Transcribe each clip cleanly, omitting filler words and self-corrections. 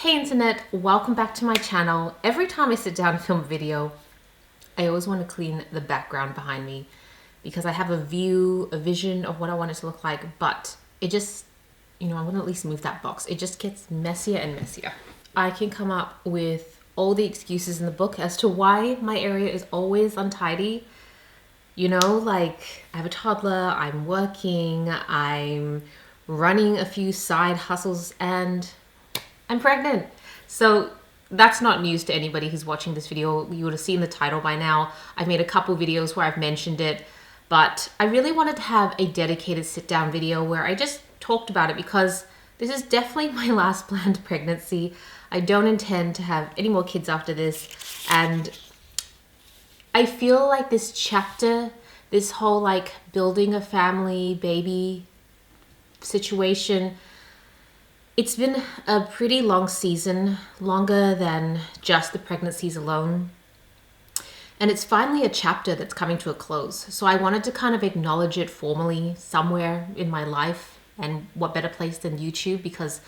Hey internet, welcome back to my channel. Every time I sit down and film a video, I always want to clean the background behind me because I have a vision of what I want it to look like, but it just, I want to at least move that box. It just gets messier and messier. I can come up with all the excuses in the book as to why my area is always untidy. Like I have a toddler, I'm working, I'm running a few side hustles, and I'm pregnant. So that's not news to anybody who's watching this video. You would have seen the title by now. I've made a couple videos where I've mentioned it, but I really wanted to have a dedicated sit down video where I just talked about it because this is definitely my last planned pregnancy. I don't intend to have any more kids after this. And I feel like this chapter, this whole like building a family, baby situation, it's been a pretty long season, longer than just the pregnancies alone. And it's finally a chapter that's coming to a close. So I wanted to kind of acknowledge it formally somewhere in my life, and what better place than YouTube, because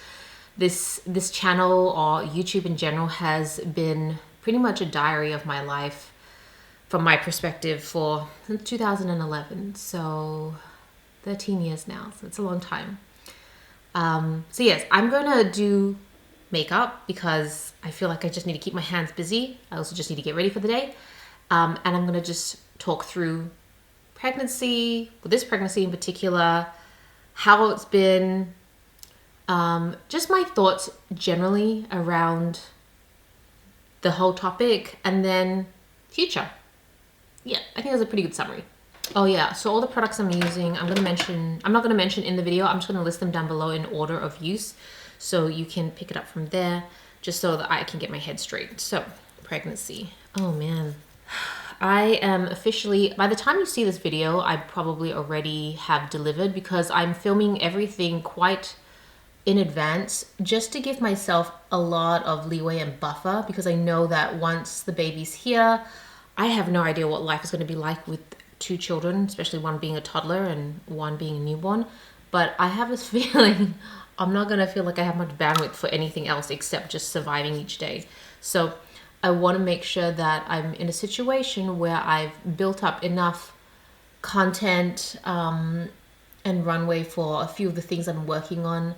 this channel or YouTube in general has been pretty much a diary of my life from my perspective for 2011. So 13 years now, so it's a long time. So yes, I'm gonna do makeup because I feel like I just need to keep my hands busy. I also just need to get ready for the day. And I'm gonna just talk through pregnancy, with this pregnancy in particular, how it's been, just my thoughts generally around the whole topic, and then future. Yeah, I think that's a pretty good summary. Oh yeah, so all the products I'm using, I'm not gonna mention in the video. I'm just gonna list them down below in order of use, so you can pick it up from there, just so that I can get my head straight. So, pregnancy. Oh man. I am officially, by the time you see this video, I probably already have delivered, because I'm filming everything quite in advance just to give myself a lot of leeway and buffer, because I know that once the baby's here, I have no idea what life is going to be like with two children, especially one being a toddler and one being a newborn. But I have this feeling I'm not going to feel like I have much bandwidth for anything else except just surviving each day. So I want to make sure that I'm in a situation where I've built up enough content and runway for a few of the things I'm working on,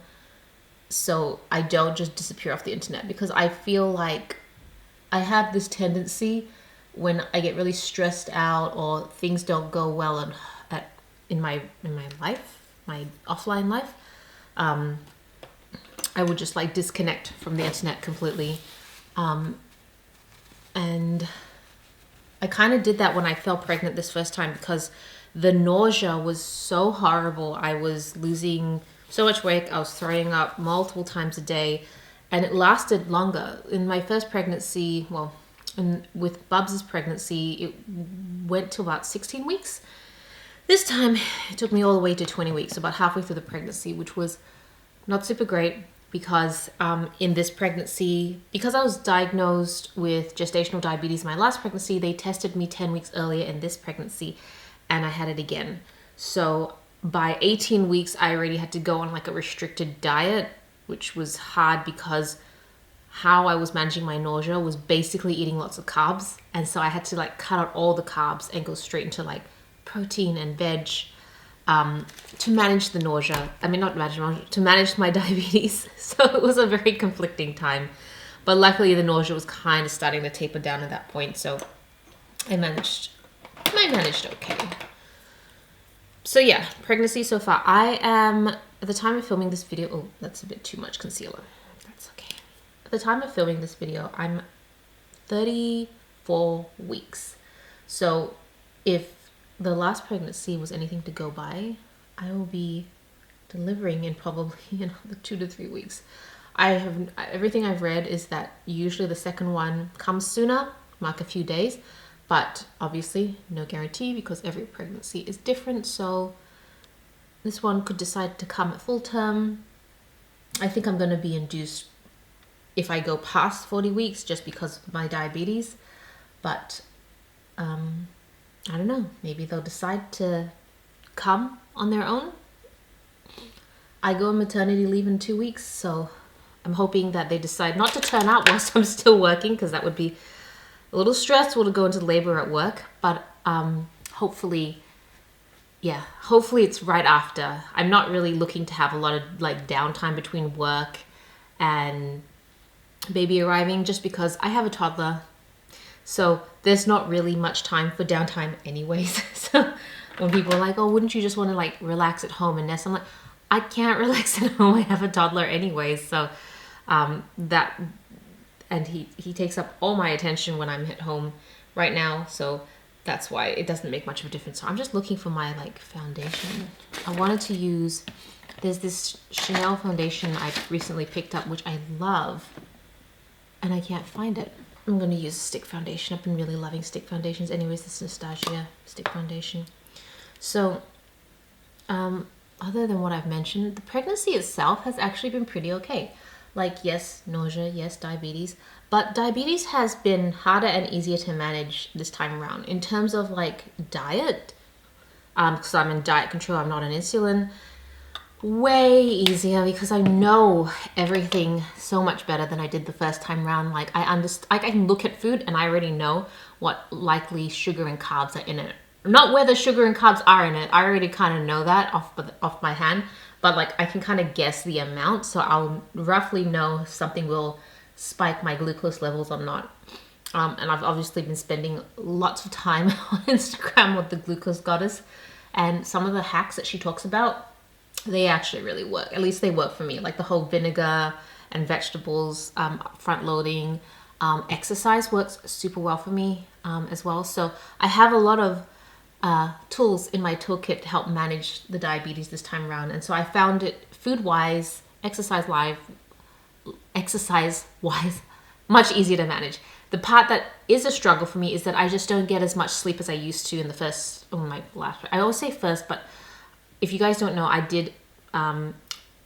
so I don't just disappear off the internet, because I feel like I have this tendency when I get really stressed out or things don't go well in my life, my offline life, I would just like disconnect from the internet completely. And I kind of did that when I fell pregnant this first time, because the nausea was so horrible. I was losing so much weight. I was throwing up multiple times a day, and it lasted longer. In my first pregnancy, and with Bubs' pregnancy, it went to about 16 weeks. This time, it took me all the way to 20 weeks, about halfway through the pregnancy, which was not super great, because in this pregnancy, because I was diagnosed with gestational diabetes in my last pregnancy, they tested me 10 weeks earlier in this pregnancy, and I had it again. So by 18 weeks, I already had to go on like a restricted diet, which was hard because how I was managing my nausea was basically eating lots of carbs. And so I had to like cut out all the carbs and go straight into like protein and veg to manage the nausea. I mean, not manage nausea, to manage my diabetes. So it was a very conflicting time. But luckily the nausea was kind of starting to taper down at that point. So I managed okay. So yeah, pregnancy so far. I am, at the time of filming this video, oh, that's a bit too much concealer. That's okay. At the time of filming this video, I'm 34 weeks. So if the last pregnancy was anything to go by, I will be delivering in probably another 2 to 3 weeks. Everything I've read is that usually the second one comes sooner, mark a few days, but obviously no guarantee because every pregnancy is different. So this one could decide to come at full term. I think I'm going to be induced if I go past 40 weeks just because of my diabetes. But I don't know, maybe they'll decide to come on their own. I go on maternity leave in 2 weeks, so I'm hoping that they decide not to turn out whilst I'm still working, because that would be a little stressful to go into labor at work. But hopefully, yeah, hopefully it's right after. I'm not really looking to have a lot of like downtime between work and baby arriving, just because I have a toddler. So there's not really much time for downtime anyways. So when people are like, oh, wouldn't you just want to like relax at home and nest? I'm like, I can't relax at home. I have a toddler anyways. So that, and he takes up all my attention when I'm at home right now. So that's why it doesn't make much of a difference. So I'm just looking for my like foundation. I wanted to use, there's this Chanel foundation I recently picked up, which I love, and I can't find it. I'm going to use a stick foundation. I've been really loving stick foundations. Anyways, this Anastasia stick foundation. So, other than what I've mentioned, the pregnancy itself has actually been pretty okay. Like, yes, nausea, yes, diabetes. But diabetes has been harder and easier to manage this time around. In terms of, like, diet, because I'm in diet control, I'm not on insulin, way easier because I know everything so much better than I did the first time around. Like, I can look at food and I already know what likely sugar and carbs are in it. Not whether sugar and carbs are in it. I already kind of know that off my hand, but like I can kind of guess the amount, so I'll roughly know if something will spike my glucose levels or not. And I've obviously been spending lots of time on Instagram with the glucose goddess, and some of the hacks that she talks about, they actually really work. At least they work for me. Like the whole vinegar and vegetables, front loading, exercise works super well for me as well. So I have a lot of tools in my toolkit to help manage the diabetes this time around. And so I found it food-wise, exercise-wise, much easier to manage. The part that is a struggle for me is that I just don't get as much sleep as I used to in the first, I always say first, but if you guys don't know, I did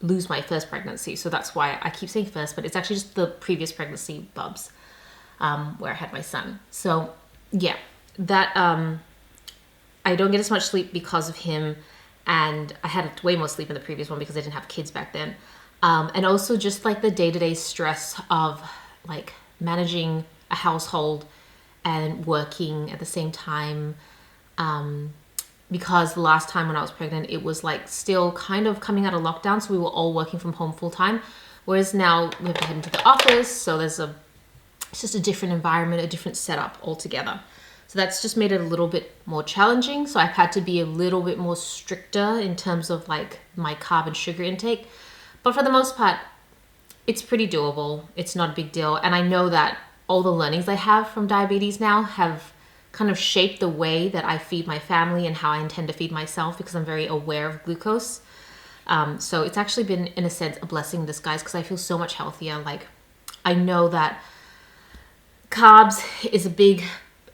lose my first pregnancy. So that's why I keep saying first, but it's actually just the previous pregnancy, Bubs, where I had my son. So yeah, that I don't get as much sleep because of him. And I had way more sleep in the previous one because I didn't have kids back then. And also just like the day-to-day stress of like managing a household and working at the same time. Because the last time when I was pregnant, it was like still kind of coming out of lockdown. So we were all working from home full time. Whereas now we have to head into the office. So it's just a different environment, a different setup altogether. So that's just made it a little bit more challenging. So I've had to be a little bit more stricter in terms of like my carb and sugar intake. But for the most part, it's pretty doable. It's not a big deal. And I know that all the learnings I have from diabetes now have kind of shaped the way that I feed my family and how I intend to feed myself, because I'm very aware of glucose. So it's actually been, in a sense, a blessing in disguise because I feel so much healthier. Like, I know that carbs is a big,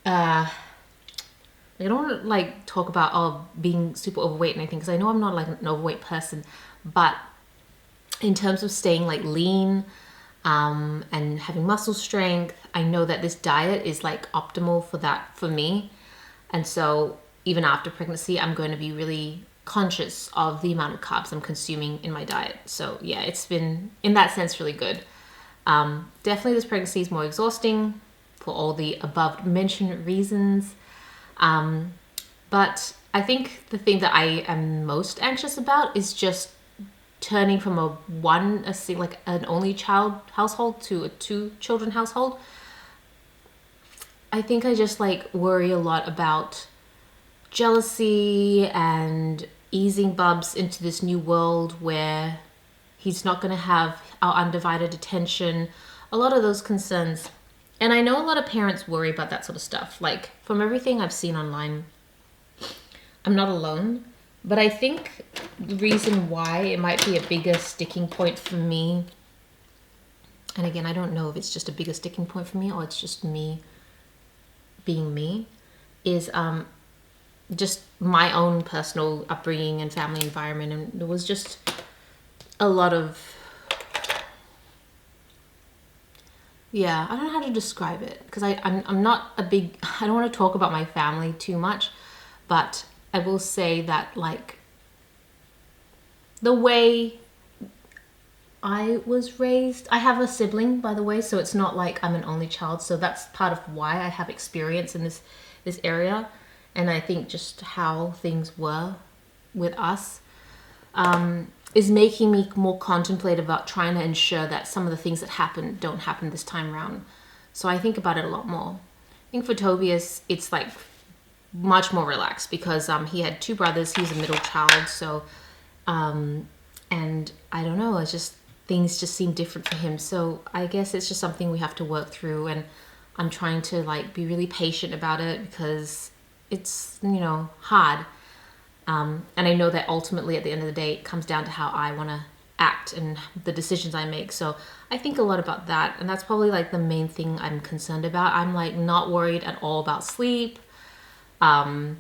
I don't want to like talk about being super overweight and anything, because I know I'm not like an overweight person, but in terms of staying like lean, and having muscle strength, I know that this diet is like optimal for that for me. And so even after pregnancy, I'm going to be really conscious of the amount of carbs I'm consuming in my diet. So yeah, it's been in that sense really good. Definitely this pregnancy is more exhausting for all the above mentioned reasons. But I think the thing that I am most anxious about is just turning from an only child household to a 2-children household. I think I just like worry a lot about jealousy and easing Bubs into this new world where he's not going to have our undivided attention, a lot of those concerns. And I know a lot of parents worry about that sort of stuff. Like, from everything I've seen online, I'm not alone. But I think the reason why it might be a bigger sticking point for me, and again, I don't know if it's just a bigger sticking point for me or it's just me being me, is just my own personal upbringing and family environment. And there was just a lot of, yeah, I don't know how to describe it, because I'm not a big, I don't want to talk about my family too much, but I will say that like the way I was raised. I have a sibling, by the way, so it's not like I'm an only child. So that's part of why I have experience in this area, and I think just how things were with us is making me more contemplative about trying to ensure that some of the things that happen don't happen this time around. So I think about it a lot more. I think for Tobias, it's like much more relaxed because he had two brothers. He's a middle child, so and I don't know, it's just things just seem different for him. So I guess it's just something we have to work through, and I'm trying to like be really patient about it because it's, you know, hard. And I know that ultimately at the end of the day, it comes down to how I want to act and the decisions I make. So I think a lot about that. And that's probably like the main thing I'm concerned about. I'm like not worried at all about sleep, work.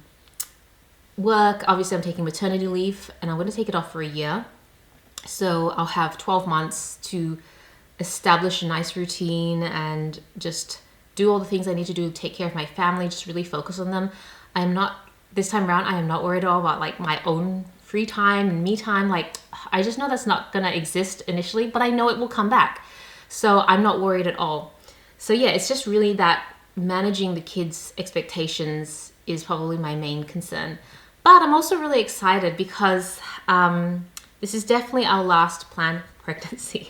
Obviously I'm taking maternity leave and I'm going to take it off for a year. So I'll have 12 months to establish a nice routine and just do all the things I need to do, take care of my family, just really focus on them. This time around, I am not worried at all about like my own free time and me time. Like, I just know that's not gonna exist initially, but I know it will come back. So I'm not worried at all. So yeah, it's just really that managing the kids' expectations is probably my main concern. But I'm also really excited because this is definitely our last planned pregnancy.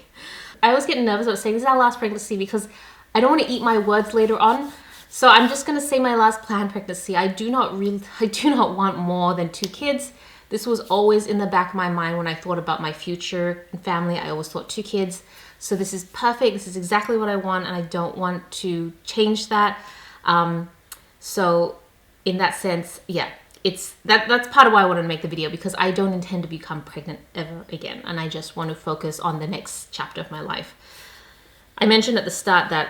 I always get nervous about saying this is our last pregnancy because I don't want to eat my words later on. So I'm just going to say my last planned pregnancy. I do not want more than 2 kids. This was always in the back of my mind when I thought about my future and family. I always thought 2 kids. So this is perfect. This is exactly what I want, and I don't want to change that. So in that sense, yeah, that's part of why I wanted to make the video, because I don't intend to become pregnant ever again, and I just want to focus on the next chapter of my life. I mentioned at the start that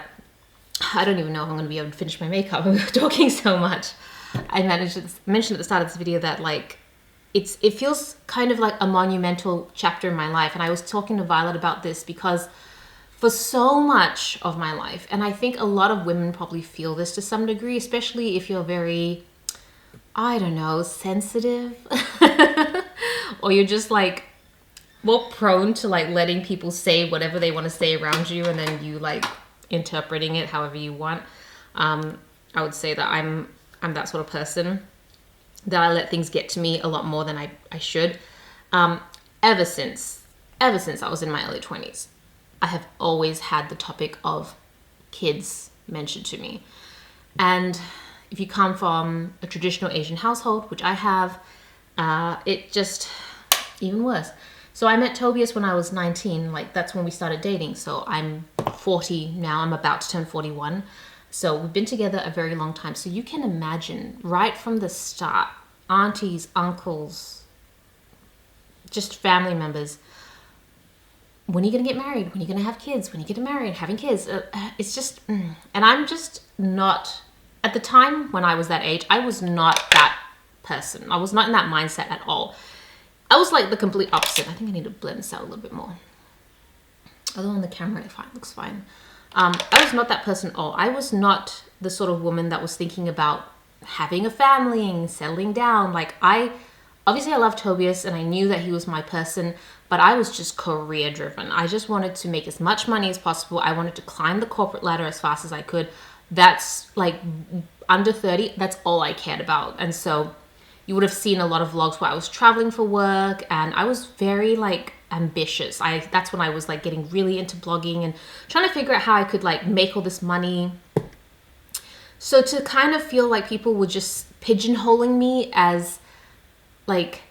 I don't even know if I'm going to be able to finish my makeup. We were talking so much. I mentioned at the start of this video that like it feels kind of like a monumental chapter in my life, and I was talking to Violet about this because for so much of my life, and I think a lot of women probably feel this to some degree, especially if you're very, I don't know, sensitive or you're just like more prone to like letting people say whatever they want to say around you, and then you like interpreting it however you want. I would say that I'm that sort of person, that I let things get to me a lot more than I should. Ever since I was in my early 20s, I have always had the topic of kids mentioned to me. And if you come from a traditional Asian household, which I have, it just even worse. So I met Tobias when I was 19, like that's when we started dating. So I'm 40 now, I'm about to turn 41. So we've been together a very long time. So you can imagine right from the start, aunties, uncles, just family members, when are you gonna get married? When are you gonna have kids? When are you gonna marry and having kids? It's just, and I'm just not, at the time when I was that age, I was not that person. I was not in that mindset at all. I was like the complete opposite. I think I need to blend this out a little bit more. Although on the camera, it looks fine. I was not that person at all. I was not the sort of woman that was thinking about having a family and settling down. Like obviously I loved Tobias and I knew that he was my person, but I was just career driven. I just wanted to make as much money as possible. I wanted to climb the corporate ladder as fast as I could. That's like under 30, that's all I cared about. And so you would have seen a lot of vlogs where I was traveling for work, and I was very like ambitious. That's when I was like getting really into blogging and trying to figure out how I could like make all this money. So to kind of feel like people were just pigeonholing me as like,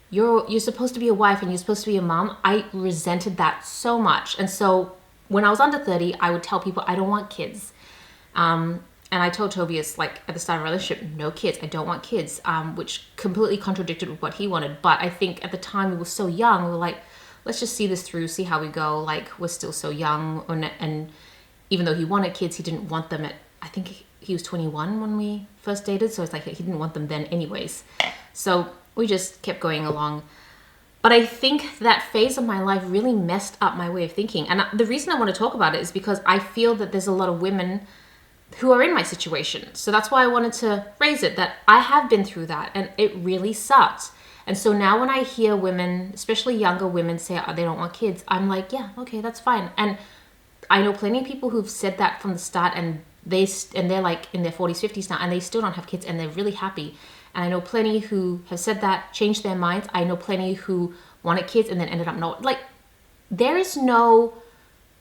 you're supposed to be a wife and you're supposed to be a mom, I resented that so much. And so when I was under 30, I would tell people I don't want kids. And I told Tobias, like, at the start of our relationship, no kids, I don't want kids, which completely contradicted with what he wanted. But I think at the time we were so young, we were like, let's just see this through, see how we go. Like, we're still so young. And even though he wanted kids, he didn't want them I think he was 21 when we first dated. So it's like he didn't want them then anyways. So we just kept going along. But I think that phase of my life really messed up my way of thinking. And the reason I want to talk about it is because I feel that there's a lot of women who are in my situation. So that's why I wanted to raise it, that I have been through that and it really sucked. And so now when I hear women, especially younger women, say they don't want kids, I'm like, yeah, okay, that's fine. And I know plenty of people who've said that from the start, and they're like in their 40s, 50s now, and they still don't have kids, and they're really happy. And I know plenty who have said that, changed their minds. I know plenty who wanted kids and then ended up not. Like, there is no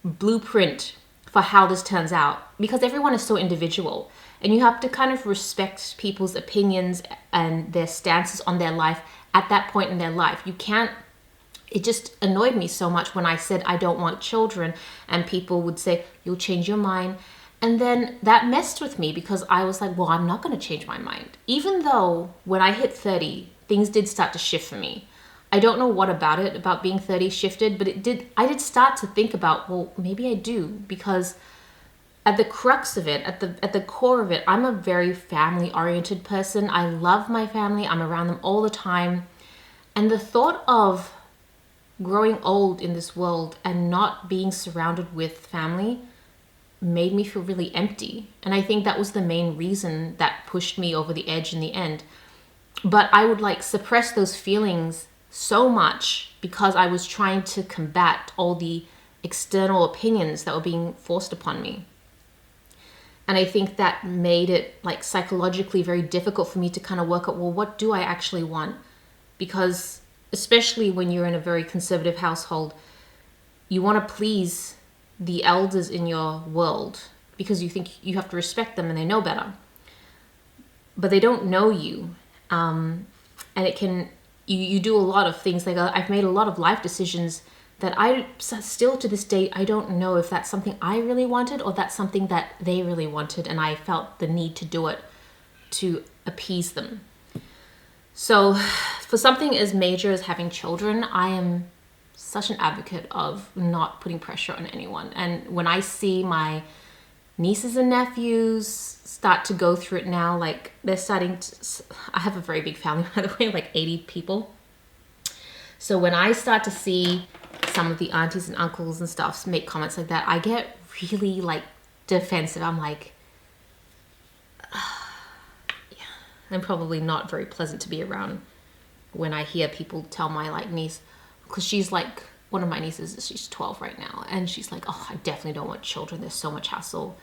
blueprint for how this turns out, because everyone is so individual, and you have to kind of respect people's opinions and their stances on their life at that point in their life. You can't. It just annoyed me so much when I said I don't want children, and people would say, you'll change your mind. And then that messed with me, because I was like, well, I'm not going to change my mind. Even though when I hit 30, things did start to shift for me. I don't know what about being 30 shifted, but I did start to think about, well, maybe I do, because at the crux of it, at the core of it, I'm a very family-oriented person. I love my family. I'm around them all the time. And the thought of growing old in this world and not being surrounded with family made me feel really empty. And I think that was the main reason that pushed me over the edge in the end. But I would like suppress those feelings so much because I was trying to combat all the external opinions that were being forced upon me. And I think that made it like psychologically very difficult for me to kind of work out, well, what do I actually want? Because especially when you're in a very conservative household, you want to please the elders in your world because you think you have to respect them and they know better. But they don't know you. And it can, you do a lot of things. Like I've made a lot of life decisions that I still to this day, I don't know if that's something I really wanted or that's something that they really wanted. And I felt the need to do it to appease them. So for something as major as having children, I am such an advocate of not putting pressure on anyone. And when I see my nieces and nephews start to go through it now, like they're starting to, I have a very big family, by the way, like 80 people. So when I start to see some of the aunties and uncles and stuff make comments like that, I get really like defensive. I'm like, yeah, I'm probably not very pleasant to be around when I hear people tell my like niece, because she's like, one of my nieces, she's 12 right now, and she's like, oh, I definitely don't want children. There's so much hassle,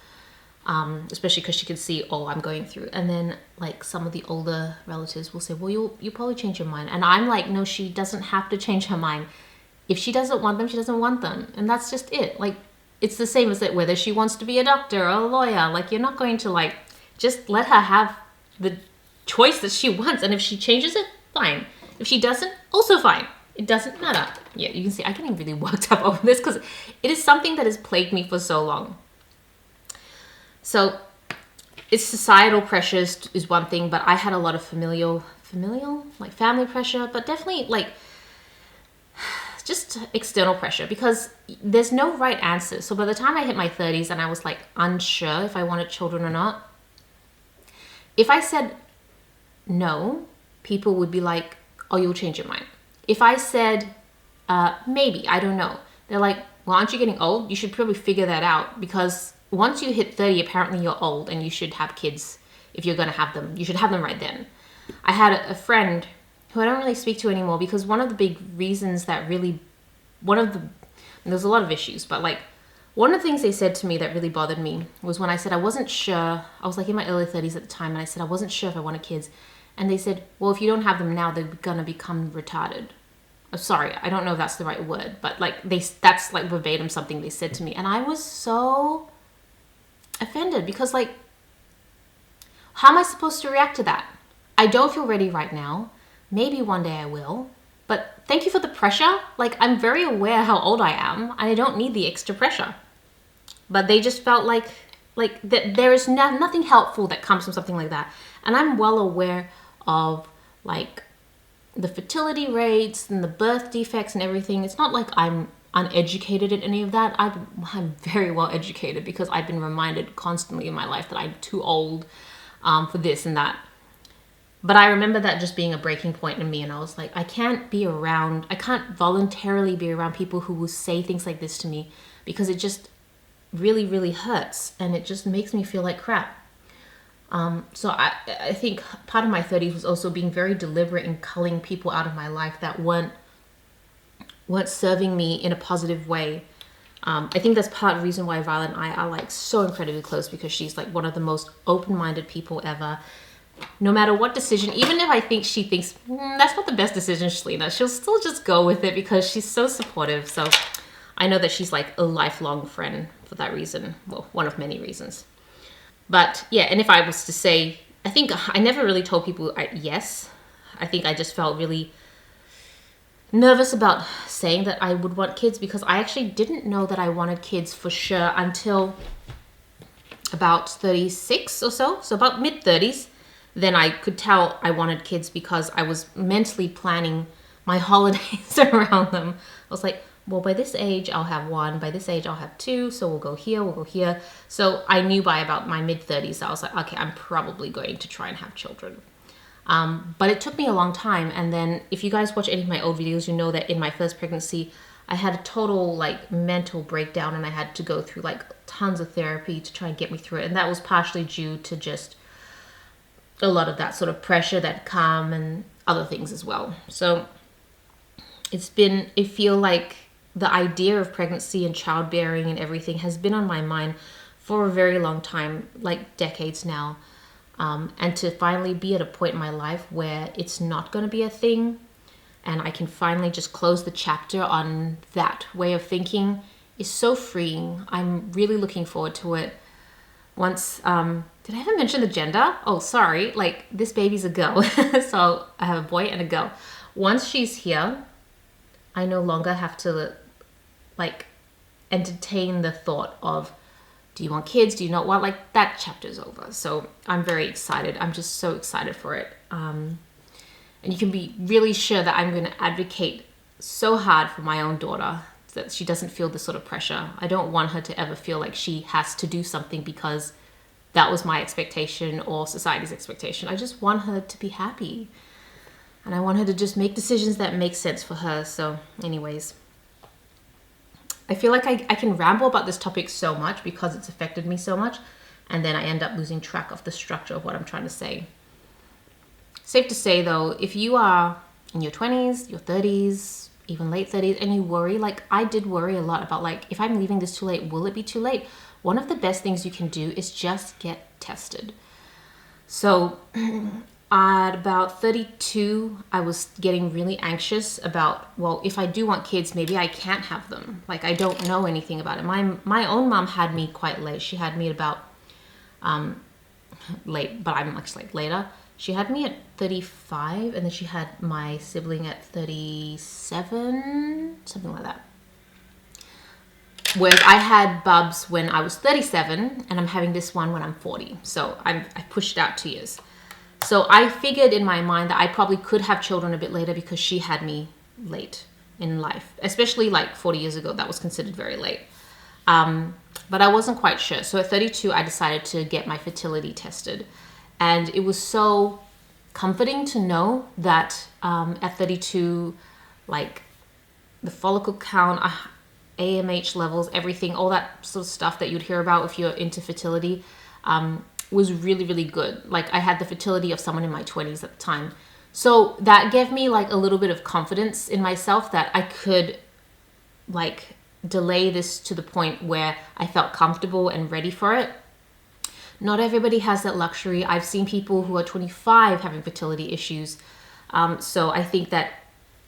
especially because she can see all I'm going through. And then like some of the older relatives will say, well, you'll probably change your mind. And I'm like, no, she doesn't have to change her mind. If she doesn't want them, she doesn't want them. And that's just it. Like, it's the same as that whether she wants to be a doctor or a lawyer. Like, you're not going to like, just let her have the choice that she wants. And if she changes it, fine. If she doesn't, also fine. It doesn't matter. Yeah, you can see I'm getting really worked up over this because it is something that has plagued me for so long. So it's societal pressures is one thing, but I had a lot of familial, like family pressure, but definitely like just external pressure because there's no right answer. So by the time I hit my 30s and I was like unsure if I wanted children or not, if I said no, people would be like, oh, you'll change your mind. If I said, maybe, I don't know, they're like, well, aren't you getting old? You should probably figure that out because once you hit 30, apparently you're old and you should have kids if you're going to have them. You should have them right then. I had a friend who I don't really speak to anymore because one of the big reasons that really, there's a lot of issues, but like one of the things they said to me that really bothered me was when I said I wasn't sure, I was like in my early 30s at the time, and I said I wasn't sure if I wanted kids. And they said, well, if you don't have them now, they're going to become retarded. I'm sorry, I don't know if that's the right word, but like that's like verbatim something they said to me. And I was so offended because like, how am I supposed to react to that? I don't feel ready right now. Maybe one day I will. But thank you for the pressure. Like, I'm very aware how old I am and I don't need the extra pressure. But they just felt like that there is nothing helpful that comes from something like that. And I'm well aware of like the fertility rates and the birth defects and everything. It's not like I'm uneducated in any of that. I'm very well educated because I've been reminded constantly in my life that I'm too old for this and that. But I remember that just being a breaking point in me, and I was like, I can't voluntarily be around people who will say things like this to me because it just really, really hurts and it just makes me feel like crap. So I think part of my 30s was also being very deliberate in culling people out of my life that weren't serving me in a positive way. I think that's part of the reason why Violet and I are like so incredibly close, because she's like one of the most open-minded people ever. No matter what decision, even if I think she thinks that's not the best decision, Celina, she'll still just go with it because she's so supportive. So I know that she's like a lifelong friend for that reason. Well, one of many reasons. But yeah, and if I was to say, I think I never really told people yes. I think I just felt really nervous about saying that I would want kids, because I actually didn't know that I wanted kids for sure until about 36 or so. So about mid-30s, then I could tell I wanted kids because I was mentally planning my holidays around them. I was like, well, by this age, I'll have one. By this age, I'll have two. So we'll go here, we'll go here. So I knew by about my mid-30s, I was like, okay, I'm probably going to try and have children. But it took me a long time. And then if you guys watch any of my old videos, you know that in my first pregnancy, I had a total like mental breakdown, and I had to go through like tons of therapy to try and get me through it. And that was partially due to just a lot of that sort of pressure that come and other things as well. So I feel like the idea of pregnancy and childbearing and everything has been on my mind for a very long time, like decades now. And to finally be at a point in my life where it's not going to be a thing, and I can finally just close the chapter on that way of thinking, is so freeing. I'm really looking forward to it. Once, did I ever mention the gender? Oh, sorry. Like, this baby's a girl. So I have a boy and a girl. Once she's here, I no longer have to like entertain the thought of, do you want kids? Do you not want, like, that chapter's over. So I'm very excited. I'm just so excited for it. And you can be really sure that I'm going to advocate so hard for my own daughter, so that she doesn't feel this sort of pressure. I don't want her to ever feel like she has to do something because that was my expectation or society's expectation. I just want her to be happy. And I want her to just make decisions that make sense for her. So anyways, I feel like I can ramble about this topic so much because it's affected me so much, and then I end up losing track of the structure of what I'm trying to say. Safe to say though, if you are in your 20s, your 30s, even late 30s, and you worry, like I did worry a lot about, like, if I'm leaving this too late, will it be too late? One of the best things you can do is just get tested. So at about 32, I was getting really anxious about, well, if I do want kids, maybe I can't have them. Like, I don't know anything about it. My own mom had me quite late. She had me at about, late, but I'm actually like later. She had me at 35, and then she had my sibling at 37, something like that. Whereas I had Bubs when I was 37, and I'm having this one when I'm 40. So I pushed it out 2 years. So I figured in my mind that I probably could have children a bit later because she had me late in life, especially like 40 years ago. That was considered very late. But I wasn't quite sure. So at 32, I decided to get my fertility tested. And it was so comforting to know that at 32, like the follicle count, AMH levels, everything, all that sort of stuff that you'd hear about if you're into fertility, was really, really good. Like I had the fertility of someone in my 20s at the time. So that gave me like a little bit of confidence in myself that I could like delay this to the point where I felt comfortable and ready for it. Not everybody has that luxury. I've seen people who are 25 having fertility issues. So I think that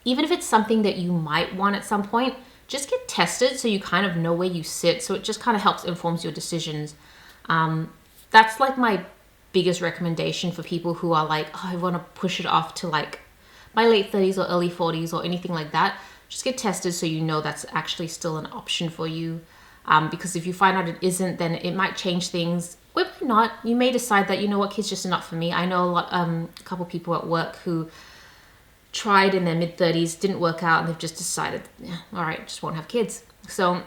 even if it's something that you might want at some point, just get tested so you kind of know where you sit. So it just kind of helps informs your decisions. That's like my biggest recommendation for people who are like, oh, I want to push it off to like my late 30s or early 40s or anything like that. Just get tested so you know that's actually still an option for you. Because if you find out it isn't, then it might change things. Or it might not. You may decide that, you know what, kids just are not for me. I know a couple people at work who tried in their mid-30s, didn't work out, and they've just decided, yeah, all right, just won't have kids. So,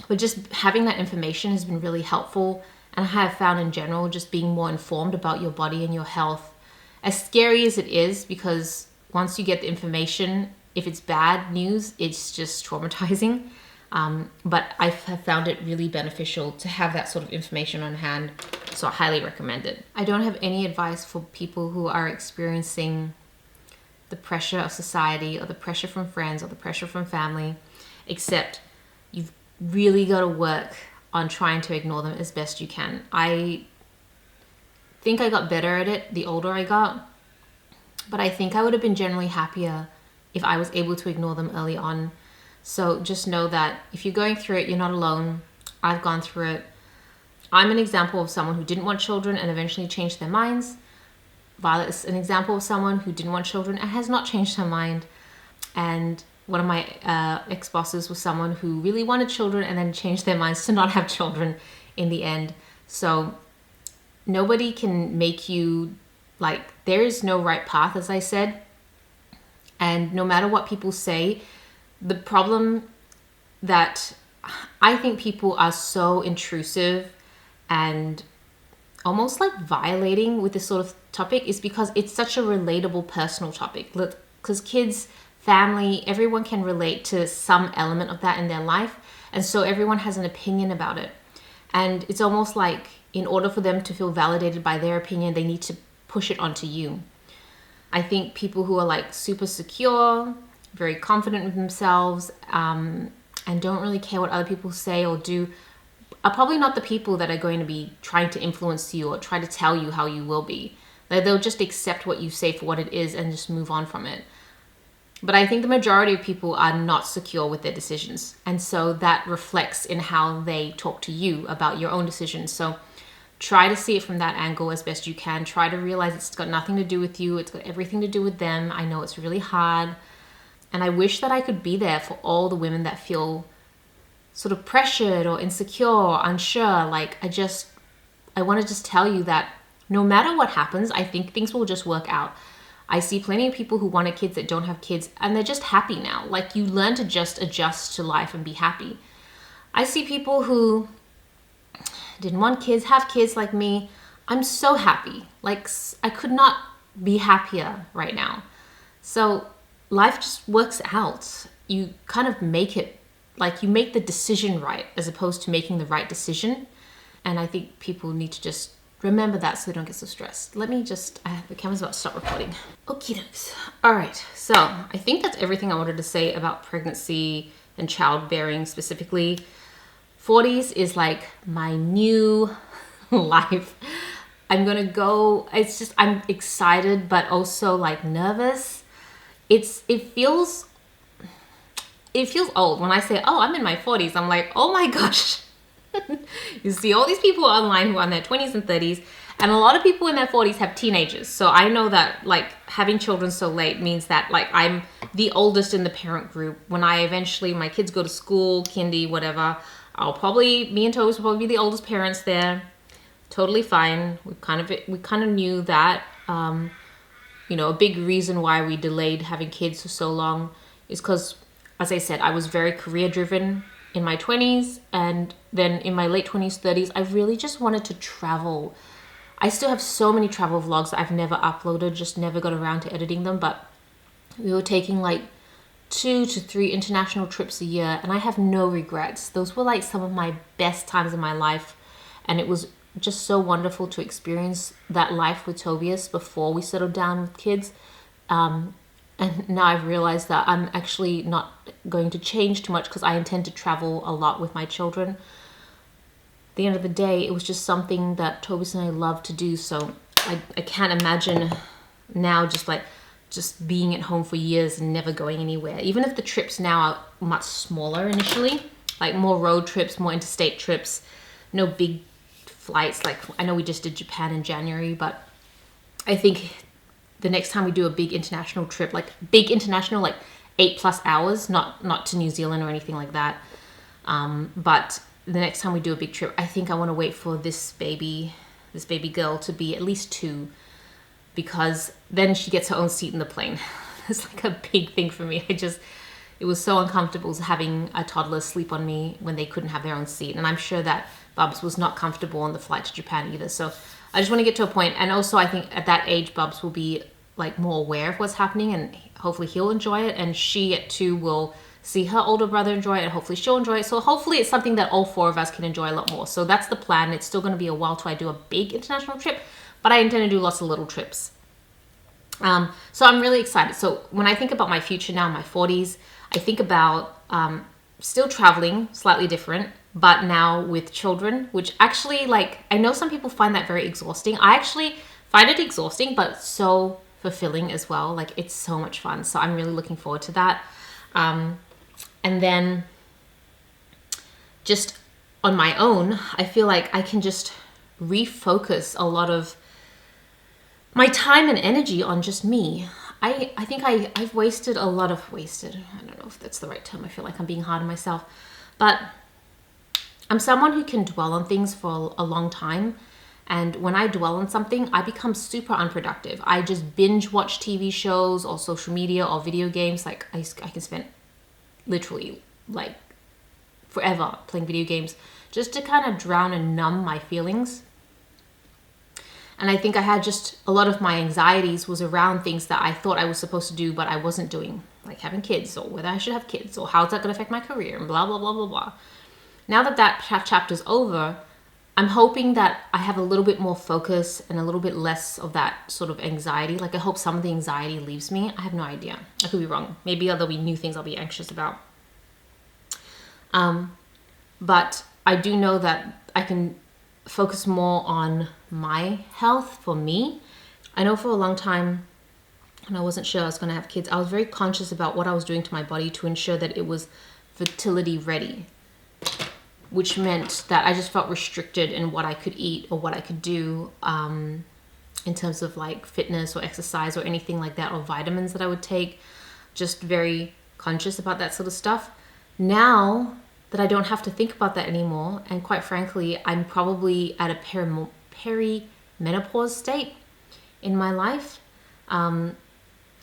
but just having that information has been really helpful. And I have found in general, just being more informed about your body and your health, as scary as it is, because once you get the information, if it's bad news, it's just traumatizing. But I have found it really beneficial to have that sort of information on hand. So I highly recommend it. I don't have any advice for people who are experiencing the pressure of society or the pressure from friends or the pressure from family, except you've really got to work on trying to ignore them as best you can. I think I got better at it the older I got, but I think I would have been generally happier if I was able to ignore them early on. So just know that if you're going through it, you're not alone. I've gone through it. I'm an example of someone who didn't want children and eventually changed their minds. Violet's an example of someone who didn't want children and has not changed her mind. And one of my ex-bosses was someone who really wanted children and then changed their minds to not have children in the end. So nobody can make you, like, there is no right path, as I said. And no matter what people say, the problem that I think people are so intrusive and almost like violating with this sort of topic is because it's such a relatable personal topic. Because kids, family, everyone can relate to some element of that in their life. And so everyone has an opinion about it. And it's almost like in order for them to feel validated by their opinion, they need to push it onto you. I think people who are like super secure, very confident with themselves, and don't really care what other people say or do are probably not the people that are going to be trying to influence you or try to tell you how you will be. They'll just accept what you say for what it is and just move on from it. But I think the majority of people are not secure with their decisions. And so that reflects in how they talk to you about your own decisions. So try to see it from that angle as best you can. Try to realize it's got nothing to do with you. It's got everything to do with them. I know it's really hard. And I wish that I could be there for all the women that feel sort of pressured or insecure or unsure. Like, I want to just tell you that no matter what happens, I think things will just work out. I see plenty of people who wanted kids that don't have kids and they're just happy now. Like, you learn to just adjust to life and be happy. I see people who didn't want kids, have kids like me. I'm so happy. Like, I could not be happier right now. So life just works out. You kind of make it, like, you make the decision right as opposed to making the right decision. And I think people need to just remember that so they don't get so stressed. The camera's about to stop recording. Okie dokes. All right, so I think that's everything I wanted to say about pregnancy and childbearing specifically. 40s is like my new life. I'm gonna go, I'm excited, but also like nervous. It feels old. When I say, oh, I'm in my 40s, I'm like, oh my gosh. You see all these people online who are in their 20s and 30s, and a lot of people in their 40s have teenagers. So I know that like having children so late means that like I'm the oldest in the parent group. When my kids go to school, kindy, whatever, me and Toby will probably be the oldest parents there. Totally fine. We kind of knew that. A big reason why we delayed having kids for so long is because, as I said, I was very career driven in my 20s, and then in my late 20s, 30s, I really just wanted to travel. I still have so many travel vlogs that I've never uploaded, just never got around to editing them, but we were taking like 2 to 3 international trips a year, and I have no regrets. Those were like some of my best times in my life, and it was just so wonderful to experience that life with Tobias before we settled down with kids. And now I've realized that I'm actually not going to change too much because I intend to travel a lot with my children. At the end of the day, it was just something that Tobias and I love to do. So I can't imagine now just being at home for years and never going anywhere. Even if the trips now are much smaller initially, like more road trips, more interstate trips, no big flights. Like I know we just did Japan in January, but I think the next time we do a big international trip, like 8+ hours, not to New Zealand or anything like that. But the next time we do a big trip, I think I want to wait for this baby girl to be at least 2, because then she gets her own seat in the plane. It's like a big thing for me. It was so uncomfortable having a toddler sleep on me when they couldn't have their own seat. And I'm sure that Bubs was not comfortable on the flight to Japan either. So I just want to get to a point. And also I think at that age, Bubs will be like more aware of what's happening, and hopefully he'll enjoy it. And she at 2 will see her older brother enjoy it, and hopefully she'll enjoy it. So hopefully it's something that all 4 of us can enjoy a lot more. So that's the plan. It's still going to be a while till I do a big international trip, but I intend to do lots of little trips. So I'm really excited. So when I think about my future now in my 40s, I think about still traveling, slightly different, but now with children, which actually, like, I know some people find that very exhausting. I actually find it exhausting, but so fulfilling as well. Like, it's so much fun. So I'm really looking forward to that. And then just on my own, I feel like I can just refocus a lot of my time and energy on just me. I think I've wasted a lot of I don't know if that's the right term. I feel like I'm being hard on myself, but I'm someone who can dwell on things for a long time. And when I dwell on something, I become super unproductive. I just binge watch TV shows or social media or video games. Like I can spend literally like forever playing video games just to kind of drown and numb my feelings. And I think I had just a lot of my anxieties was around things that I thought I was supposed to do, but I wasn't doing, like having kids, or whether I should have kids, or how's that going to affect my career, and blah, blah, blah, blah, blah. Now that chapter's over, I'm hoping that I have a little bit more focus and a little bit less of that sort of anxiety. Like, I hope some of the anxiety leaves me. I have no idea. I could be wrong. Maybe there'll be new things I'll be anxious about. But I do know that I can focus more on my health for me. I know for a long time, and I wasn't sure I was going to have kids, I was very conscious about what I was doing to my body to ensure that it was fertility ready, which meant that I just felt restricted in what I could eat or what I could do in terms of like fitness or exercise or anything like that, or vitamins that I would take. Just very conscious about that sort of stuff. Now that I don't have to think about that anymore, and quite frankly, I'm probably at a perimenopause state in my life, I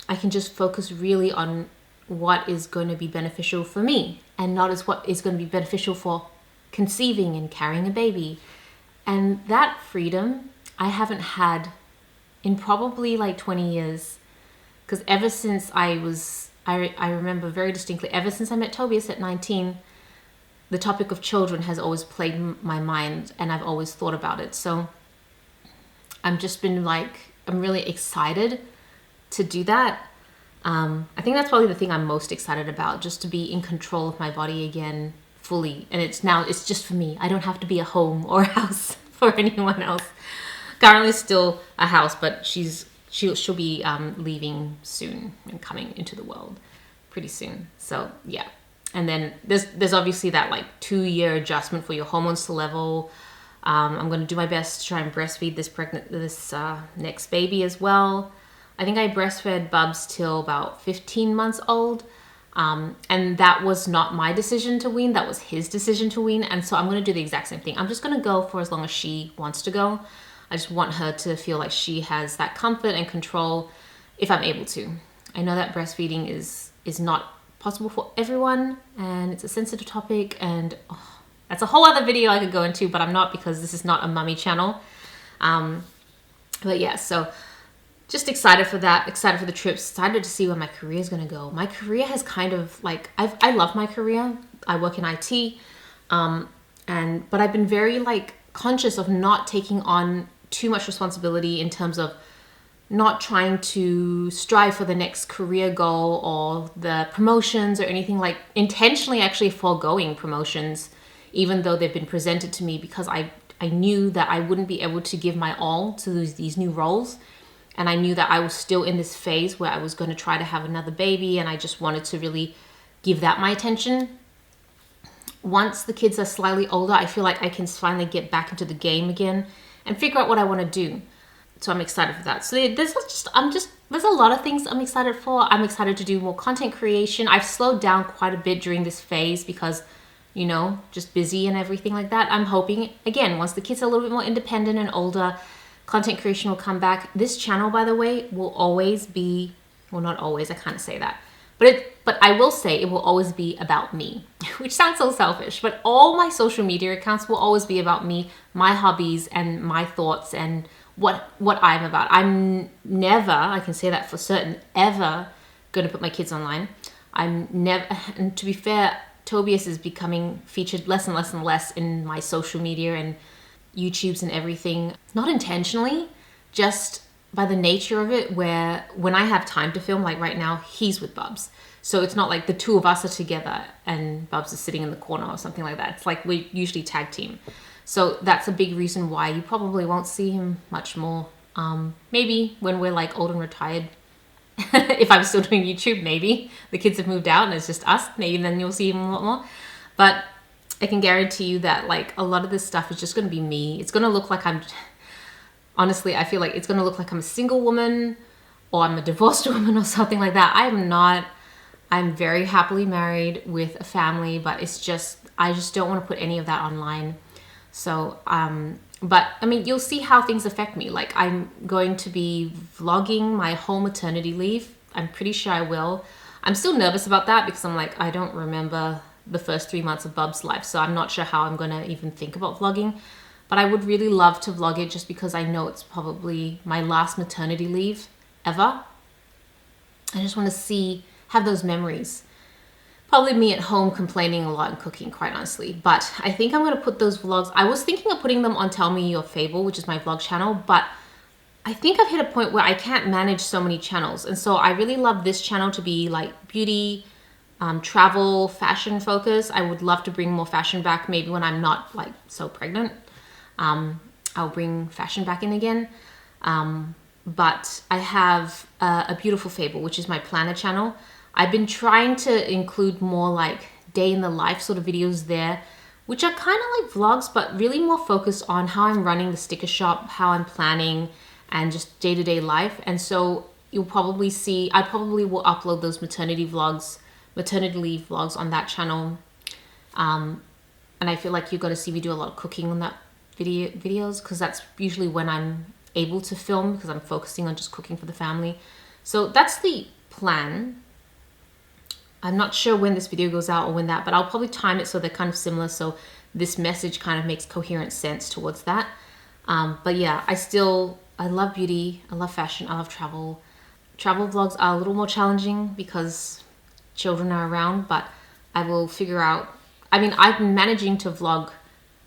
can just focus really on what is going to be beneficial for me, and not as what is going to be beneficial for conceiving and carrying a baby. And that freedom I haven't had in probably like 20 years, because ever since I remember very distinctly, ever since I met Tobias at 19, the topic of children has always plagued my mind, and I've always thought about it. So I'm really excited to do that. I think that's probably the thing I'm most excited about, just to be in control of my body again fully. And it's just for me. I don't have to be a home or a house for anyone else. Currently still a house, but she'll be leaving soon and coming into the world pretty soon. So yeah. And then there's obviously that like 2-year adjustment for your hormones to level. I'm going to do my best to try and breastfeed this next baby as well. I think I breastfed Bubs till about 15 months old. And that was not my decision to wean. That was his decision to wean. And so I'm going to do the exact same thing. I'm just going to go for as long as she wants to go. I just want her to feel like she has that comfort and control if I'm able to. I know that breastfeeding is not possible for everyone, and it's a sensitive topic, and that's a whole other video I could go into, but I'm not, because this is not a mummy channel. But yeah, so just excited for that, excited for the trips, excited to see where my career is going to go. My career has kind of like, I love my career. I work in IT, but I've been very like conscious of not taking on too much responsibility in terms of not trying to strive for the next career goal or the promotions or anything, like intentionally actually foregoing promotions, even though they've been presented to me, because I knew that I wouldn't be able to give my all to these new roles. And I knew that I was still in this phase where I was going to try to have another baby, and I just wanted to really give that my attention. Once the kids are slightly older, I feel like I can finally get back into the game again and figure out what I want to do. So I'm excited for that. So there's a lot of things I'm excited for. I'm excited to do more content creation. I've slowed down quite a bit during this phase because, just busy and everything like that. I'm hoping, again, once the kids are a little bit more independent and older, content creation will come back. This channel, by the way, will always be, well, not always, I can't say that. But I will say it will always be about me, which sounds so selfish, but all my social media accounts will always be about me, my hobbies and my thoughts and what I'm about. I'm never, I can say that for certain, ever going to put my kids online. I'm never, and to be fair, Tobias is becoming featured less and less and less in my social media and YouTubes and everything. Not intentionally, just by the nature of it, where when I have time to film, like right now, he's with Bubs. So it's not like the two of us are together and Bubs is sitting in the corner or something like that. It's like we usually tag team. So that's a big reason why you probably won't see him much more. Maybe when we're like old and retired, if I'm still doing YouTube, maybe the kids have moved out and it's just us, maybe then you'll see him a lot more. But I can guarantee you that like a lot of this stuff is just going to be me. It's going to look like honestly, I feel like it's going to look like I'm a single woman or I'm a divorced woman or something like that. I am not. I'm very happily married with a family, but it's just, I just don't want to put any of that online. So, but I mean, you'll see how things affect me. Like I'm going to be vlogging my whole maternity leave. I'm pretty sure I will. I'm still nervous about that because I'm like, I don't remember the first 3 months of Bub's life. So I'm not sure how I'm going to even think about vlogging, but I would really love to vlog it just because I know it's probably my last maternity leave ever. I just want to have those memories. Probably me at home complaining a lot and cooking, quite honestly. But I think I'm going to put those vlogs. I was thinking of putting them on Tell Me Your Fable, which is my vlog channel. But I think I've hit a point where I can't manage so many channels. And so I really love this channel to be like beauty, travel, fashion focus. I would love to bring more fashion back. Maybe when I'm not like so pregnant, I'll bring fashion back in again. But I have a Beautiful Fable, which is my planner channel. I've been trying to include more like day in the life sort of videos there, which are kind of like vlogs, but really more focused on how I'm running the sticker shop, how I'm planning, and just day-to-day life. And so you'll probably see, I probably will upload those maternity leave vlogs on that channel. And I feel like you're going to see me do a lot of cooking on that videos because that's usually when I'm able to film because I'm focusing on just cooking for the family. So that's the plan. I'm not sure when this video goes out or when that, but I'll probably time it so they're kind of similar. So this message kind of makes coherent sense towards that. But yeah, I love beauty. I love fashion. I love travel. Travel vlogs are a little more challenging because children are around, but I will figure out. I mean, I've been managing to vlog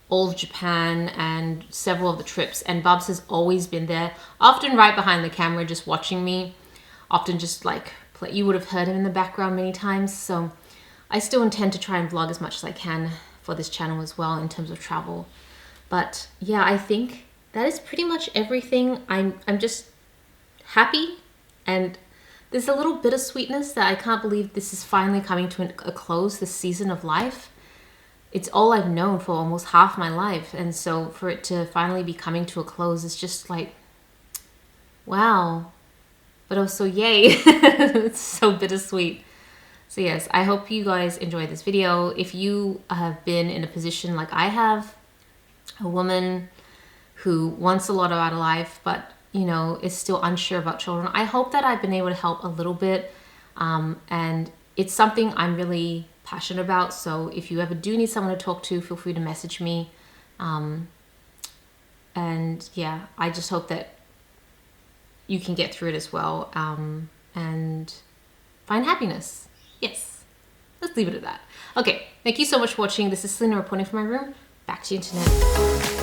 all of Japan and several of the trips, and Bubs has always been there, often right behind the camera, just watching me, often just like, you would have heard him in the background many times. So I still intend to try and vlog as much as I can for this channel as well in terms of travel. But yeah, I think that is pretty much everything. I'm just happy, and there's a little bittersweetness that I can't believe this is finally coming to a close, this season of life. It's all I've known for almost half my life, and so for it to finally be coming to a close is just like, wow. But also yay. It's so bittersweet. So yes, I hope you guys enjoyed this video. If you have been in a position like I have, a woman who wants a lot out of life, but you know, is still unsure about children, I hope that I've been able to help a little bit. And it's something I'm really passionate about. So if you ever do need someone to talk to, feel free to message me. And yeah, I just hope that you can get through it as well, and find happiness. Yes, let's leave it at that. Okay, thank you so much for watching. This is Celina reporting from my room. Back to the internet.